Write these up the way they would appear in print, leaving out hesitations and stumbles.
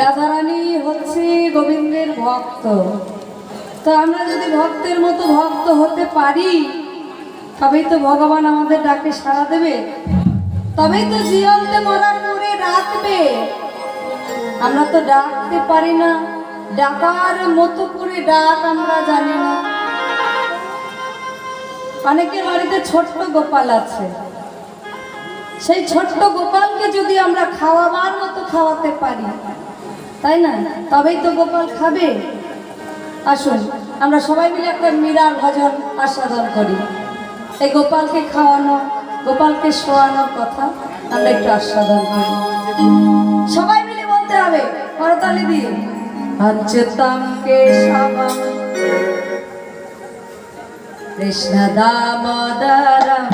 রাধারানী হচ্ছে গোবিন্দের ভক্ত। তো আমরা যদি ভক্তের মতো ভক্ত হতে পারি তবেই তো ভগবান আমাদের ডাকে সাড়া দেবে, তবেই তো জীবনতে মরার পরে ডাকবে। আমরা তো ডাকতে পারি না, ডাকার মতো করে ডাক আমরা জানি না। অনেকের বাড়িতে ছোট্ট গোপাল আছে, সেই ছোট্ট গোপালকে যদি আমরা খাওয়াবার মতো খাওয়াতে পারি, তাই না, তবেই তো গোপাল খাবে। আসুন আমরা সবাই মিলে একটা মীরার ভজন আস্বাদন করি। এই গোপালকে খাওয়ানো, গোপালকে শোয়ানোর কথা আমরা একটু আস্বাদন করি। সবাই মিলে বলতে হবে করতালি দিয়ে, অচ্যুতম কেশবম কৃষ্ণ দামোদরম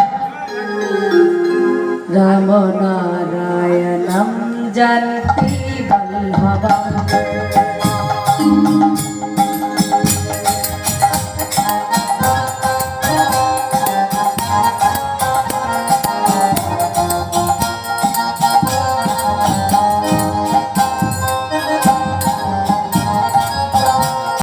রাম নারায়ণম জানকী বল্লভম।